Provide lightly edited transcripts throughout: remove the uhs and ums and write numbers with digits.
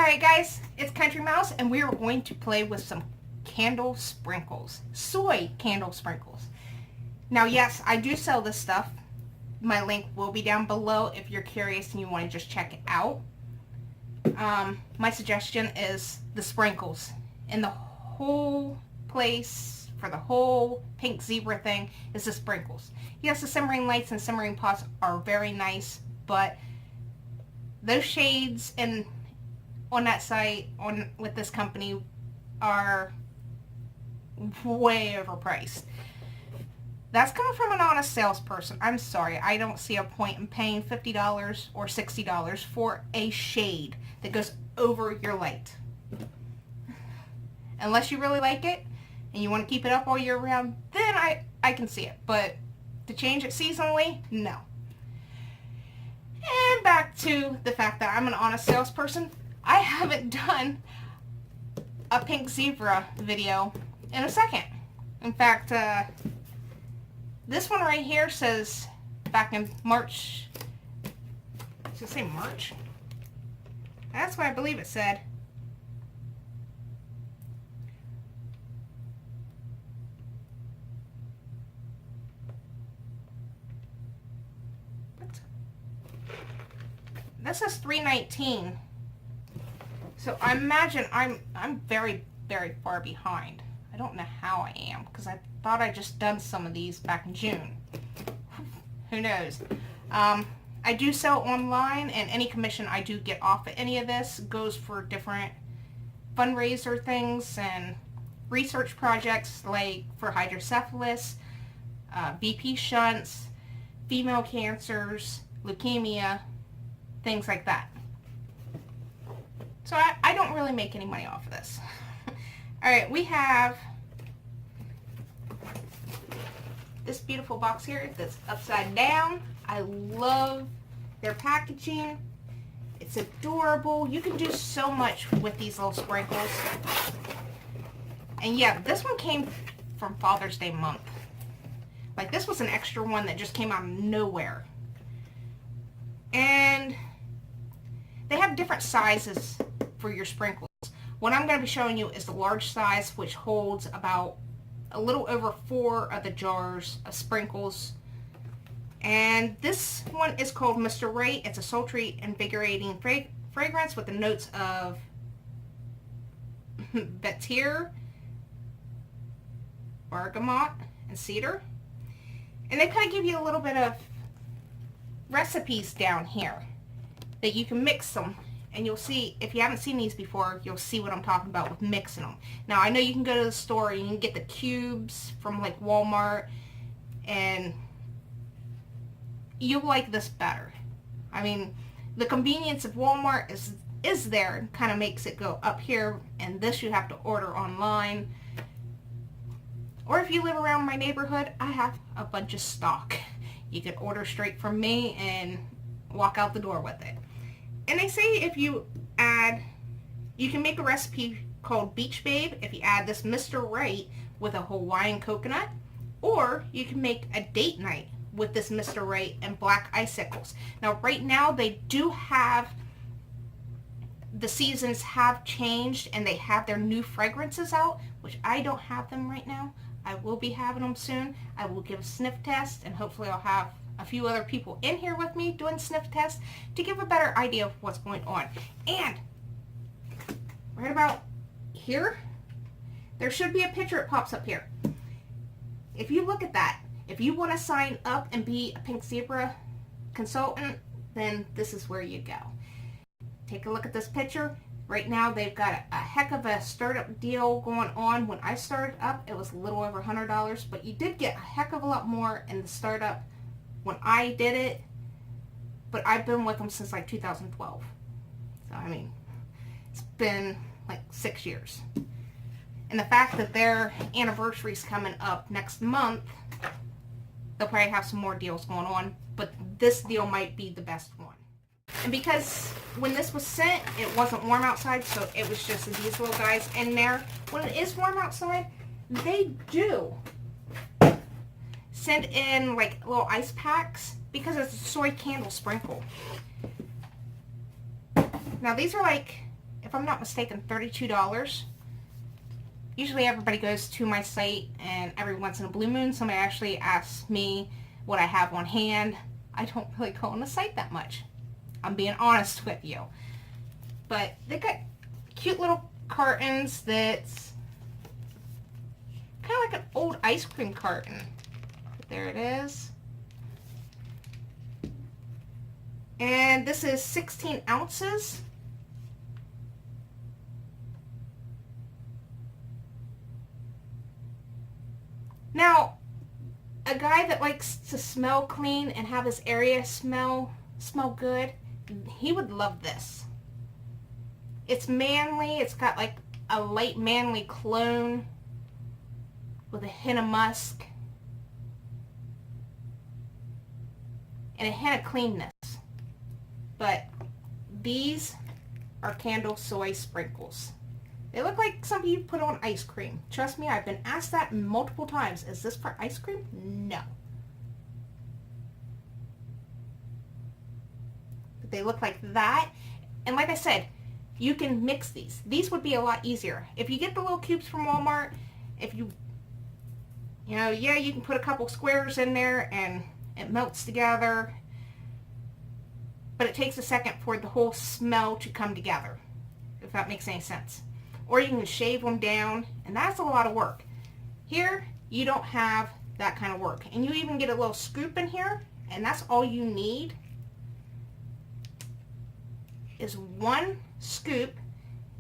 Alright guys, it's Country Mouse and we are going to play with some candle sprinkles. Soy candle sprinkles. Now yes, I do sell this stuff. My link will be down below if you're curious and you want to just check it out. My suggestion is the sprinkles. And the whole place for the whole pink zebra thing is the sprinkles. Yes, the simmering lights and simmering pots are very nice, but those shades and on that site with this company are way overpriced. That's coming from an honest salesperson. I'm sorry, I don't see a point in paying $50 or $60 for a shade that goes over your light. Unless you really like it and you want to keep it up all year round, then I can see it. But to change it seasonally, no. And back to the fact that I'm an honest salesperson. I haven't done a pink zebra video in a second. In fact, this one right here says back in March. Does it say March? That's what I believe it said. What? That says 3/19. So I imagine I'm very, very far behind. I don't know how I am because I thought I just done some of these back in June. Who knows? I do sell online, and any commission I do get off of any of this goes for different fundraiser things and research projects, like for hydrocephalus, BP shunts, female cancers, leukemia, things like that. So I don't really make any money off of this. Alright, we have this beautiful box here that's upside down. I love their packaging. It's adorable. You can do so much with these little sprinkles. And yeah, this one came from Father's Day month. Like, this was an extra one that just came out of nowhere. And they have different sizes for your sprinkles. What I'm going to be showing you is the large size, which holds about a little over 4 of the jars of sprinkles. And this one is called Mr. Right. It's a sultry, invigorating fragrance with the notes of vetiver, bergamot, and cedar. And they kind of give you a little bit of recipes down here that you can mix them. And you'll see, if you haven't seen these before, you'll see what I'm talking about with mixing them. Now, I know you can go to the store and you can get the cubes from like Walmart, and you'll like this better. I mean, the convenience of Walmart is there, kind of makes it go up here, and this you have to order online. Or if you live around my neighborhood, I have a bunch of stock. You can order straight from me and walk out the door with it. And they say if you add, you can make a recipe called Beach Babe if you add this Mr. Right with a Hawaiian coconut, or you can make a date night with this Mr. Right and black icicles. Now right now they do have, the seasons have changed and they have their new fragrances out, which I don't have them right now. I will be having them soon. I will give a sniff test, and hopefully I'll have a few other people in here with me doing sniff tests to give a better idea of what's going on. And right about here, there should be a picture that pops up here. If you look at that, if you want to sign up and be a Pink Zebra consultant, then this is where you go. Take a look at this picture. Right now they've got a heck of a startup deal going on. When I started up, it was a little over $100, but you did get a heck of a lot more in the startup when I did it, but I've been with them since like 2012. So, I mean, it's been like 6 years. And the fact that their anniversary's coming up next month, they'll probably have some more deals going on, but this deal might be the best one. And because when this was sent, it wasn't warm outside, so it was just these little guys in there. When it is warm outside, they do send in like little ice packs because it's a soy candle sprinkle. Now these are like, if if I'm not mistaken, $32. Usually everybody goes to my site, and every once in a blue moon somebody actually asks me what I have on hand. I don't really go on the site that much. I'm being honest with you. But they got cute little cartons that's kind of like an old ice cream carton. There it is. And this is 16 ounces. Now, a guy that likes to smell clean and have his area smell good, he would love this. It's manly. It's got like a light manly cologne with a hint of musk and a hint of cleanness. But these are candle soy sprinkles. They look like something you put on ice cream. Trust me, I've been asked that multiple times. Is this for ice cream? No. But they look like that. And like I said, you can mix these. These would be a lot easier. If you get the little cubes from Walmart, if you know, yeah, you can put a couple squares in there and it melts together. But it takes a second for the whole smell to come together, if that makes any sense. Or you can shave them down, and that's a lot of work. Here, you don't have that kind of work. And you even get a little scoop in here, and that's all you need is one scoop,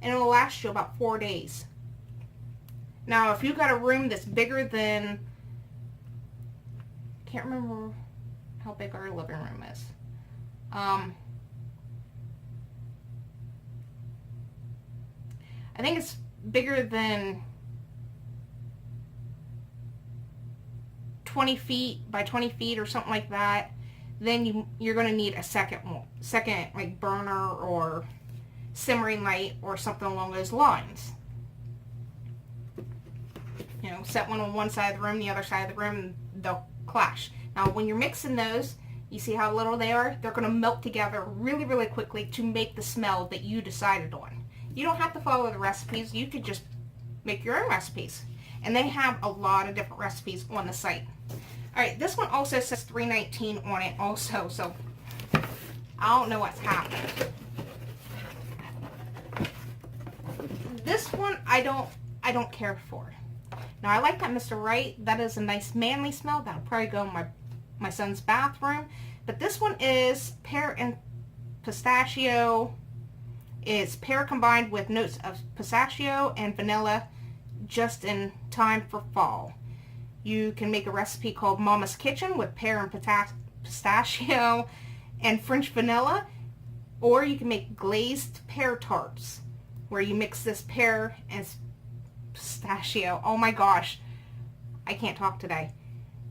and it'll last you about 4 days. Now, if you've got a room that's bigger than, I can't remember how big our living room is. I think it's bigger than 20 feet by 20 feet or something like that. Then you're going to need a second like burner or simmering light or something along those lines. You know, set one on one side of the room, the other side of the room, and they'll clash. Now, when you're mixing those, you see how little they are? They're going to melt together really, really quickly to make the smell that you decided on. You don't have to follow the recipes. You could just make your own recipes. And they have a lot of different recipes on the site. Alright, this one also says $3.19 on it also, so I don't know what's happened. This one I don't care for. Now, I like that Mr. Right. That is a nice manly smell. That'll probably go in my son's bathroom. But this one is pear and pistachio. It's pear combined with notes of pistachio and vanilla, just in time for fall. You can make a recipe called Mama's Kitchen with pear and pistachio and French vanilla, or you can make glazed pear tarts where you mix this pear and pistachio. Oh my gosh, I can't talk today.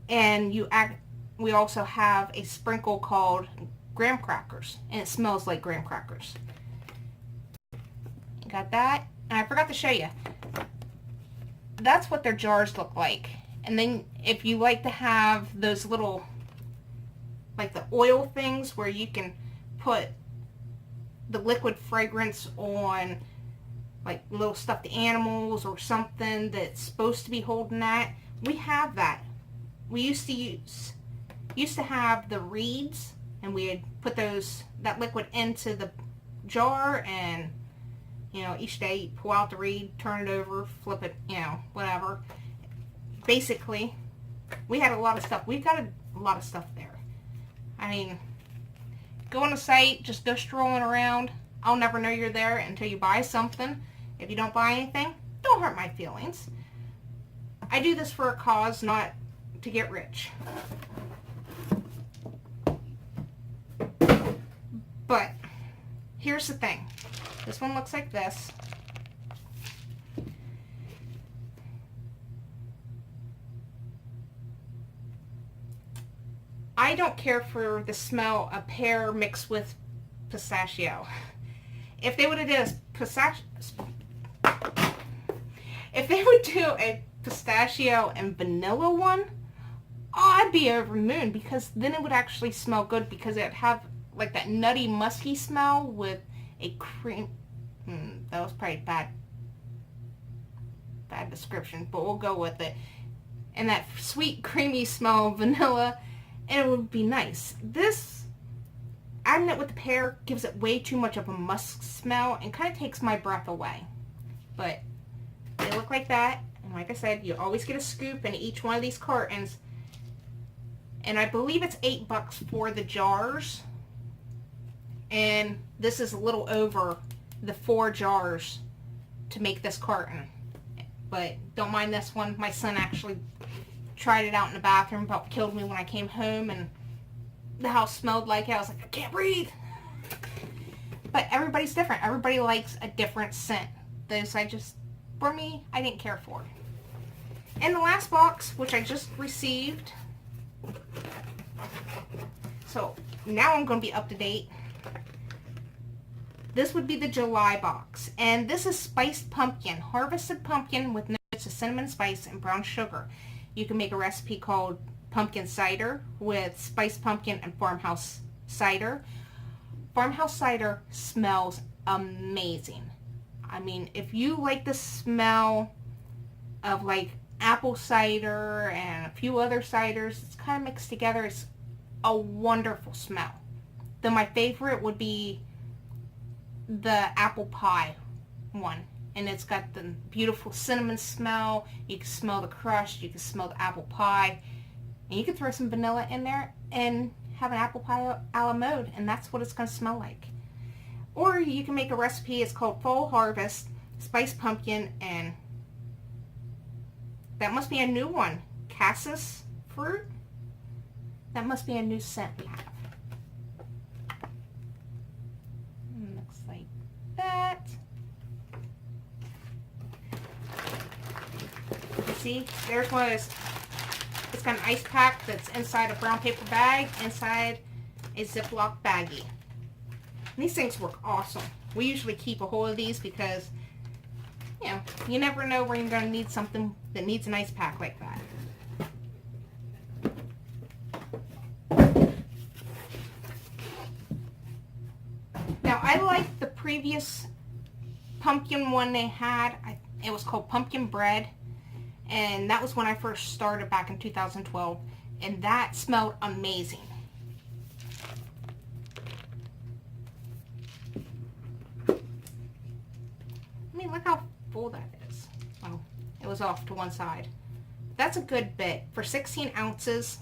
And we also have a sprinkle called graham crackers, and it smells like graham crackers. Got that? And I forgot to show you. That's what their jars look like. And then if you like to have those little, like the oil things where you can put the liquid fragrance on like little stuffed animals or something that's supposed to be holding that, we have that. We used to have the reeds, and we had put that liquid into the jar, and you know, each day you pull out the reed, turn it over, flip it, you know, whatever. Basically, we had a lot of stuff. We've got a lot of stuff there. I mean, go on the site, just go strolling around. I'll never know you're there until you buy something. If you don't buy anything, don't hurt my feelings. I do this for a cause, not to get rich. But here's the thing. This one looks like this. I don't care for the smell of pear mixed with pistachio. If they would have done if they would do a pistachio and vanilla one, oh, I'd be over the moon, because then it would actually smell good, because it'd have like that nutty musky smell with a That was probably bad description, but we'll go with it. And that sweet, creamy smell of vanilla, and it would be nice. This, adding it with the pear, gives it way too much of a musk smell and kind of takes my breath away. But they look like that, and like I said, you always get a scoop in each one of these cartons. And I believe it's $8 for the jars. And this is a little over the 4 jars to make this carton. But don't mind this one. My son actually tried it out in the bathroom, about killed me when I came home, and the house smelled like it. I was like, I can't breathe. But everybody's different. Everybody likes a different scent. This for me, I didn't care for. And the last box, which I just received. So now I'm going to be up to date. This would be the July box. And this is spiced pumpkin. Harvested pumpkin with notes of cinnamon spice and brown sugar. You can make a recipe called pumpkin cider with spiced pumpkin and farmhouse cider. Farmhouse cider smells amazing. I mean, if you like the smell of like apple cider and a few other ciders, it's kind of mixed together. It's a wonderful smell. Though my favorite would be the apple pie one. And it's got the beautiful cinnamon smell. You can smell the crust. You can smell the apple pie. And you can throw some vanilla in there and have an apple pie a la mode. And that's what it's going to smell like. Or you can make a recipe. It's called Fall Harvest, Spiced Pumpkin, and that must be a new one. Cassis fruit? That must be a new scent we have. Looks like that. See, there's one of those. It's got an ice pack that's inside a brown paper bag, inside a Ziploc baggie. And these things work awesome. We usually keep a hold of these because, you know, you never know where you're going to need something that needs an ice pack like that. Now, I like the previous pumpkin one they had. It was called Pumpkin Bread. And that was when I first started back in 2012. And that smelled amazing. I mean, look how full that is. Oh, it was off to one side. That's a good bit. For 16 ounces,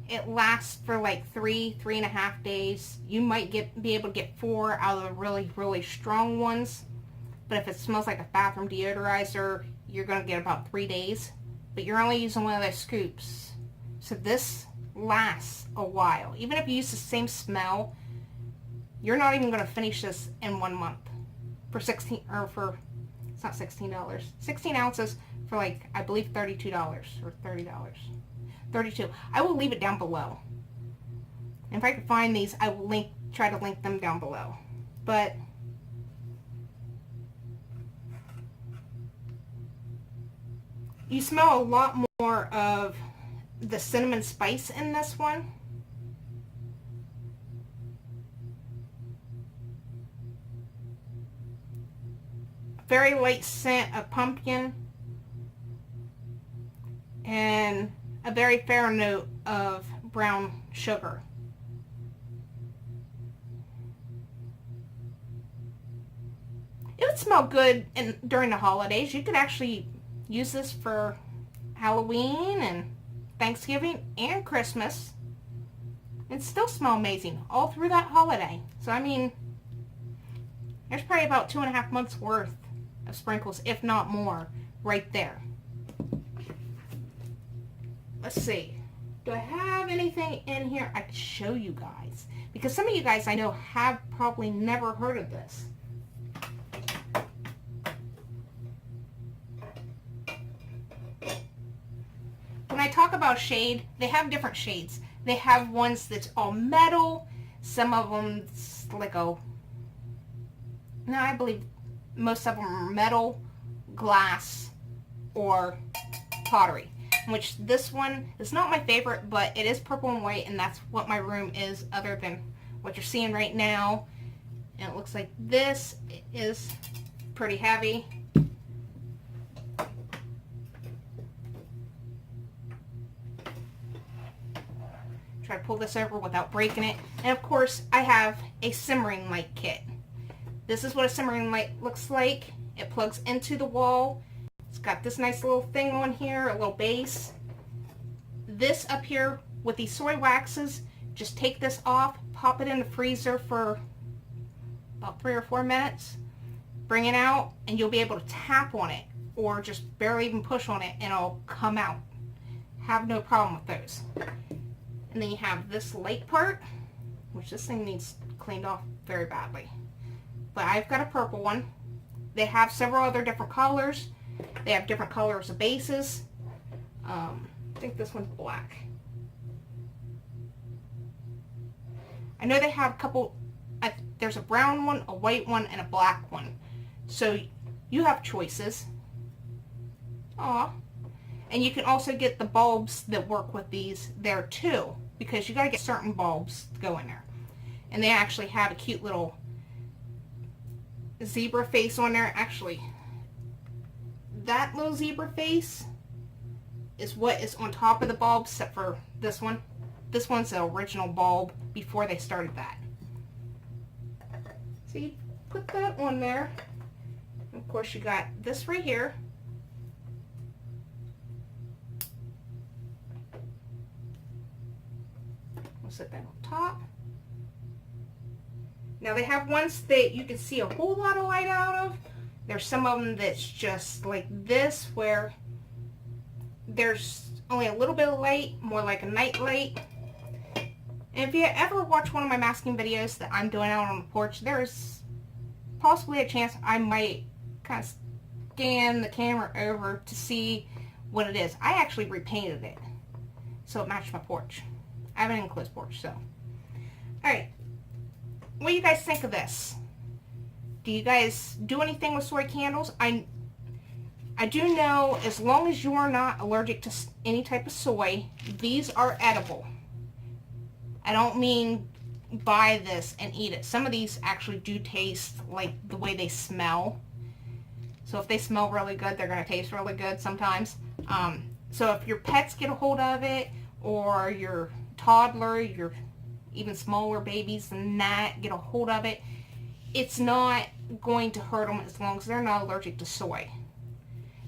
it lasts for like 3.5 days. You might be able to get 4 out of the really, really strong ones. But if it smells like a bathroom deodorizer, you're going to get about 3 days. But you're only using one of those scoops. So this lasts a while. Even if you use the same smell, you're not even going to finish this in 1 month. For it's not $16. 16 ounces for like, I believe $32 or $30. 32. I will leave it down below. And if I can find these, I will try to link them down below. But you smell a lot more of the cinnamon spice in this one. Very light scent of pumpkin. And a very fair note of brown sugar. It would smell good during the holidays. You could actually use this for Halloween and Thanksgiving and Christmas. And still smell amazing all through that holiday. So I mean, there's probably about 2.5 months worth of sprinkles, if not more, right there. Let's see. Do I have anything in here I can show you guys? Because some of you guys I know have probably never heard of this. When I talk about shade, they have different shades. They have ones that's all metal. Some of them like no, I believe most of them are metal, glass, or pottery. Which this one is not my favorite, but it is purple and white, and that's what my room is, other than what you're seeing right now. And it looks like this is pretty heavy. Try to pull this over without breaking it. And of course, I have a simmering light kit. This is what a simmering light looks like. It plugs into the wall. It's got this nice little thing on here, a little base. This up here with these soy waxes, just take this off, pop it in the freezer for about 3 or 4 minutes, bring it out, and you'll be able to tap on it or just barely even push on it and it'll come out. Have no problem with those. And then you have this light part, which this thing needs cleaned off very badly. But I've got a purple one. They have several other different colors. They have different colors of bases. I think this one's black. I know they have a couple, there's a brown one, a white one, and a black one. So you have choices. Aw. And you can also get the bulbs that work with these there too, because you gotta get certain bulbs to go in there. And they actually have a cute little zebra face on there. Actually, that little zebra face is what is on top of the bulb, except for this one. This one's the original bulb before they started that. So you put that on there. And of course you got this right here. We'll set that on top. Now they have ones that you can see a whole lot of light out of. There's some of them that's just like this, where there's only a little bit of light, more like a night light. And if you ever watch one of my masking videos that I'm doing out on the porch, there's possibly a chance I might kind of scan the camera over to see what it is. I actually repainted it so it matched my porch. I have an enclosed porch, so. Alright, what do you guys think of this? Do you guys do anything with soy candles? I do know, as long as you are not allergic to any type of soy, these are edible. I don't mean buy this and eat it. Some of these actually do taste like the way they smell. So if they smell really good, they're going to taste really good sometimes. So if your pets get a hold of it, or your toddler, your even smaller babies than that get a hold of it, it's not going to hurt them as long as they're not allergic to soy.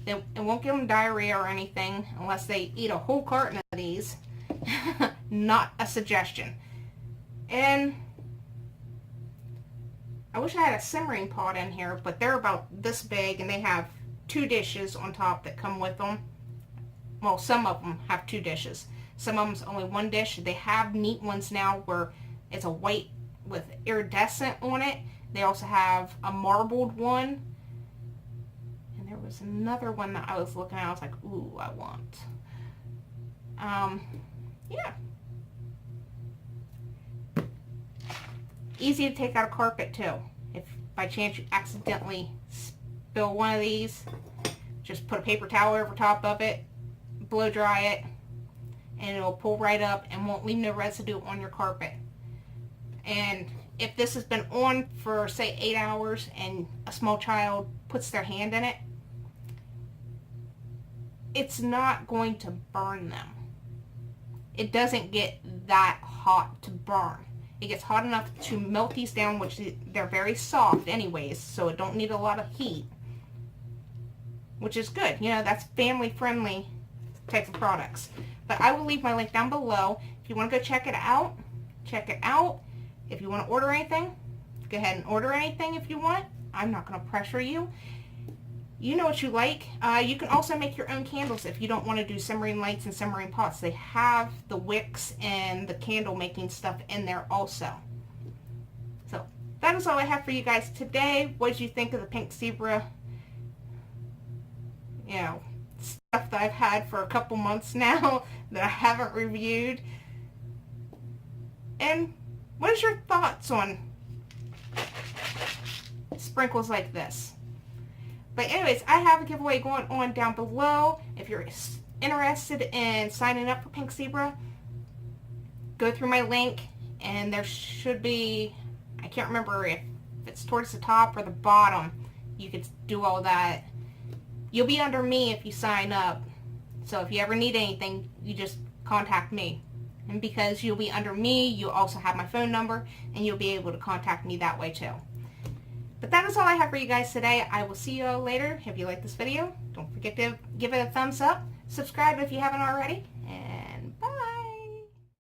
It won't give them diarrhea or anything unless they eat a whole carton of these. Not a suggestion. And I wish I had a simmering pot in here, but they're about this big and they have 2 dishes on top that come with them. Well, some of them have 2 dishes. Some of them's only 1 dish. They have neat ones now where it's a white with iridescent on it. They also have a marbled one. And there was another one that I was looking at. I was like, ooh, I want. Yeah. Easy to take out a carpet too. If by chance you accidentally spill one of these, just put a paper towel over top of it, blow dry it, and it'll pull right up and won't leave no residue on your carpet. And if this has been on for, say, 8 hours and a small child puts their hand in it, it's not going to burn them. It doesn't get that hot to burn. It gets hot enough to melt these down, which they're very soft anyways, so it don't need a lot of heat, which is good. You know, that's family-friendly type of products. But I will leave my link down below. If you want to go check it out, check it out. If you want to order anything, go ahead and order anything if you want. I'm not going to pressure you. You know what you like. You can also make your own candles if you don't want to do simmering lights and simmering pots. They have the wicks and the candle making stuff in there also. So that is all I have for you guys today. What did you think of the pink zebra, you know, stuff that I've had for a couple months now that I haven't reviewed? And what is your thoughts on sprinkles like this? But anyways, I have a giveaway going on down below. If you're interested in signing up for Pink Zebra, go through my link and there should be, I can't remember if if it's towards the top or the bottom, you could do all that. You'll be under me if you sign up. So if you ever need anything, you just contact me. And because you'll be under me, you'll also have my phone number, and you'll be able to contact me that way too. But that is all I have for you guys today. I will see you all later. If you like this video, don't forget to give it a thumbs up. Subscribe if you haven't already. And